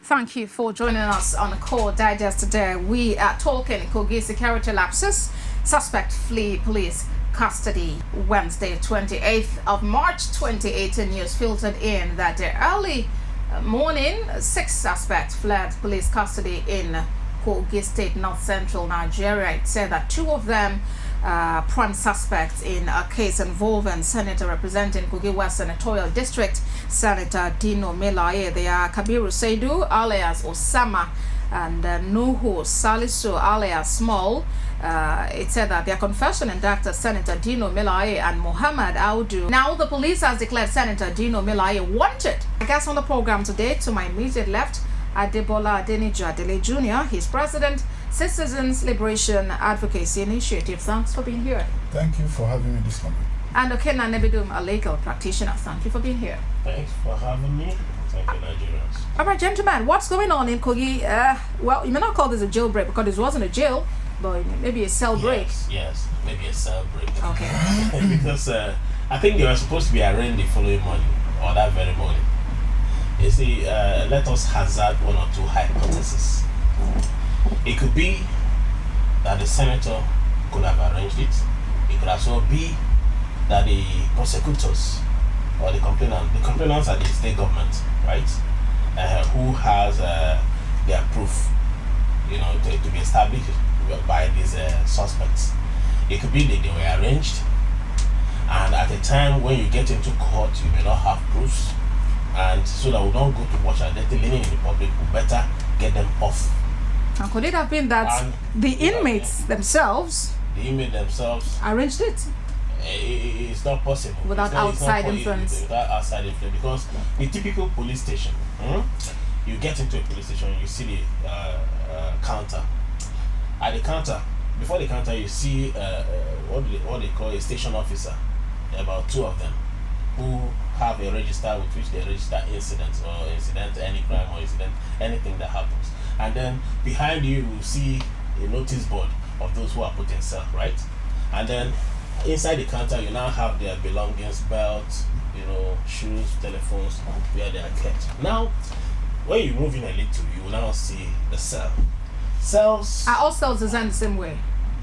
Thank you for joining us on the Core Digest today. We are talking Kogi security lapses. Suspect flee police custody. Wednesday, 28th of March 2018. News filtered in that the early morning, 6 suspects fled police custody in Kogi State, north central Nigeria. It said that 2 of them prime suspects in a case involving Senator representing Kogi West Senatorial District, Senator Dino Melaye. They are Kabiru Seidu, alias Osama and Nuhu Salisu, alias Small. It said that their confession indicted Senator Dino Melaye and Mohammed Audu. Now the police has declared Senator Dino Melaye wanted. I guess on the program today, to my immediate left, Adeniji-Adele Jr. He's president, Citizens Liberation Advocacy Initiative. Thanks for being here. Thank you for having me this morning. And Okena Nebidum, a legal practitioner. Thank you for being here. Thanks for having me. Thank you, Nigerians. All right, gentlemen, what's going on in Kogi? Well, you may not call this a jailbreak because this wasn't a jail, but maybe a cell break. Yes, maybe a cell break. Okay. Because I think they were supposed to be arraigned the following morning or that very morning. You see, let us hazard 1 or 2 hypotheses. It could be that the senator could have arranged it. It could also be that the prosecutors or the complainants are the state government, right? Who has their proof, to be established by these suspects. It could be that they were arranged, and at a time when you get into court, you may not have proofs, and so that we don't go to watch a dirty linen in the public, we better get them off. And could it have been that the inmates themselves arranged it? It's not possible. Without outside influence. Without outside influence, because the typical police station, you get into a police station, you see the counter. At the counter, before the counter, you see what they call a station officer. About 2 of them who have a register with which they register incidents, any crime or incident, anything that happens. And then behind you will see a notice board of those who are put in cell, right? And then inside the counter, you now have their belongings, belts, shoes, telephones, where they are kept. Now, when you move in a little, you will now see the cell. Cells are all cells designed the same way?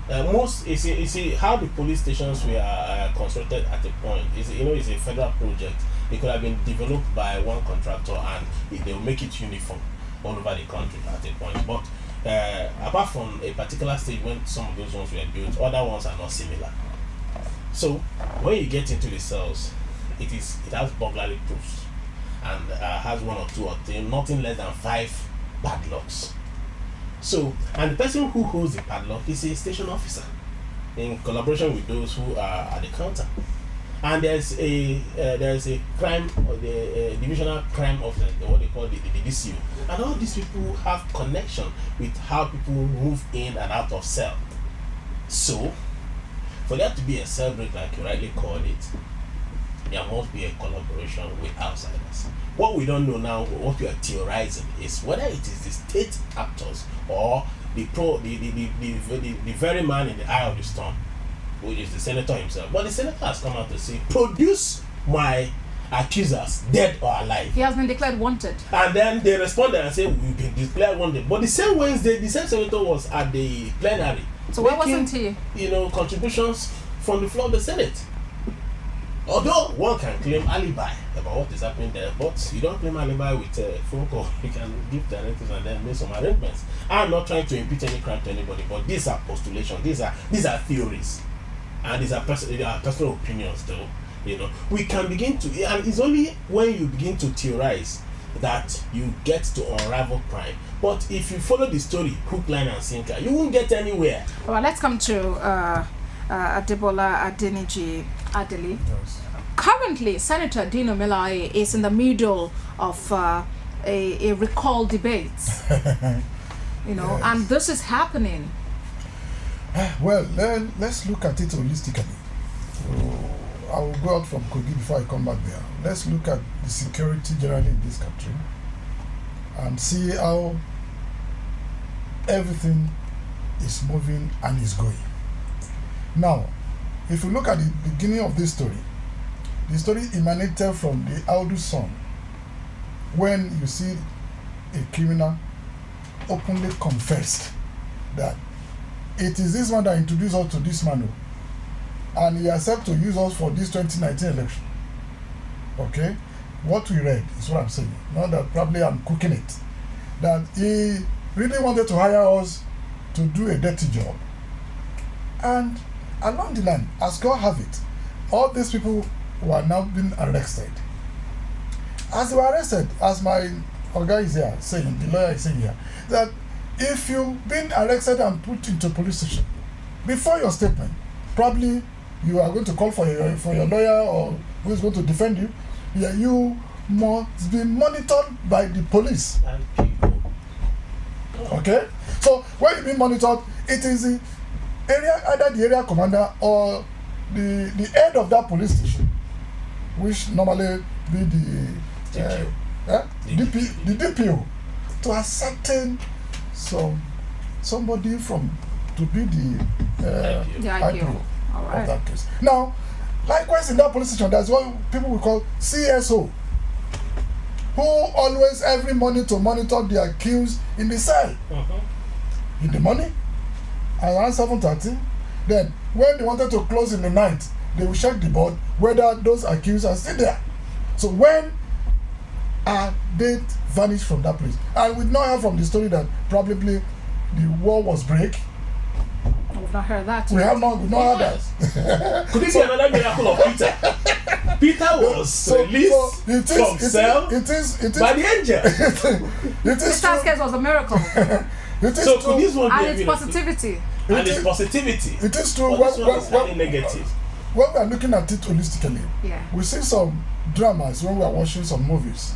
You see how the police stations were constructed at a point. It's a federal project. It could have been developed by one contractor and they will make it uniform all over the country at a point. But apart from a particular stage when some of those ones were built, other ones are not similar. So when you get into the cells, it has burglary proofs and has 1 or 2 or 3, nothing less than 5 padlocks. So, and the person who holds the padlock is a station officer in collaboration with those who are at the counter. And there's a crime, or the divisional crime officer, what they call the DCU. And all these people have connection with how people move in and out of cell. So, for there to be a cell break, like you rightly called it, there must be a collaboration with outsiders. What we don't know now, what we are theorizing, is whether it is the state actors or the very man in the eye of the storm, which is the senator himself. But the senator has come out to say, produce my accusers, dead or alive. He has been declared wanted. And then they responded and said, we've been declared wanted. But the same Wednesday, the same senator was at the plenary. So why wasn't he? Contributions from the floor of the Senate. Although one can claim alibi about what is happening there, but you don't claim alibi with a phone call. You can give directives and then make some arrangements. I'm not trying to impute any crime to anybody, but these are postulations, these are theories, and these are personal opinions. Though we can begin to, and it's only when you begin to theorize that you get to unravel crime. But if you follow the story hook, line, and sinker, you won't get anywhere. Well, let's come to Adeniji-Adele. Yes. Currently, Senator Dino Melaye is in the middle of a recall debate. Yes. And this is happening. Well, let's look at it holistically. I will go out from Kogi before I come back there. Let's look at the security generally in this country and see how everything is moving and is going. Now, if you look at the beginning of this story, the story emanated from the Audu son. When you see a criminal openly confessed that it is this man that introduced us to this man, and he accepted to use us for this 2019 election. Okay? What we read is what I'm saying. Not that probably I'm cooking it. That he really wanted to hire us to do a dirty job. And along the line, as God have it, all these people were now being arrested. As they were arrested, as my guy is here saying, the lawyer is saying here, that if you've been arrested and put into police station, before your statement, probably you are going to call for your lawyer or who is going to defend you. Yeah, you must be monitored by the police. Okay? So when you be monitored, it is the area, either the area commander or the head of that police station, which normally be the DPO, to ascertain somebody to be the IPO of that case. Now, likewise in that police station, there's what people will call CSO, who always every morning to monitor the accused in the cell. In the morning, around 7:30. Then, when they wanted to close in the night, they will check the board whether those accused are still there. So when they vanished from that place, and we now heard from the story that probably the wall was break. We've not heard that. We've not heard that. Could this be another miracle of Peter? Peter was released from cell by the angel. This case was a miracle. So could this one be and a its miracle? positivity. And its positivity. It is true. When negative. When we are looking at it holistically, we see some dramas when we are watching some movies.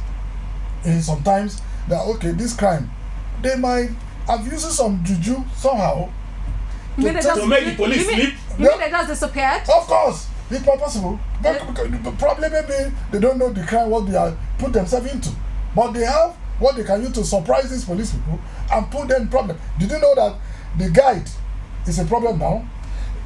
And sometimes that this crime, they might have used some juju somehow to make the police sleep. You mean they just disappeared? Of course, it's not possible. But probably maybe they don't know the crime what they are put themselves into, but they have what they can use to surprise these police people and put them in problem. Did you know that the guide is a problem now?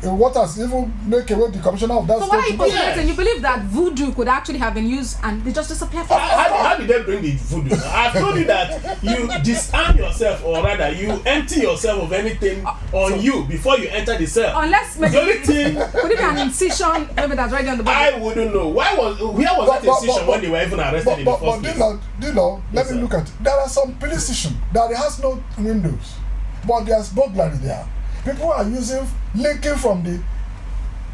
What has even make away the commissioner of that so state? So why are you postulating? You believe that voodoo could actually have been used and they just disappeared from how did they bring the voodoo? I've told you that you disarm yourself, or rather you empty yourself of anything on you before you enter the cell. Unless maybe could it be an incision maybe that's already on the body? I wouldn't know. Where was that incision when they were even arrested in the first place? Let me look at it. There are some police stations that has no windows, but there's burglary there. People are linking from the.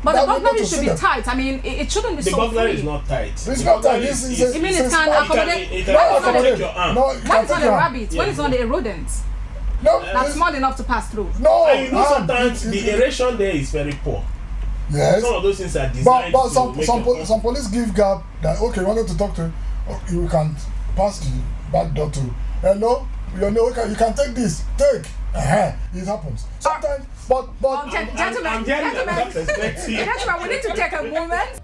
But the burglary should be tight. I mean, it shouldn't be so free. The burglary is not tight. It's not tight. You mean it can accommodate? It can accommodate your arm. When it's not a rabbit, when it's not a rodent. No, that's small enough to pass through. No, and you know sometimes the aeration there is very poor. Yes. Some of those things are designed but to some police give gap that you wanted to talk to, you can pass the back door to. Hello, you can take this. Take. It happens sometimes, but gentlemen, we need to take a moment.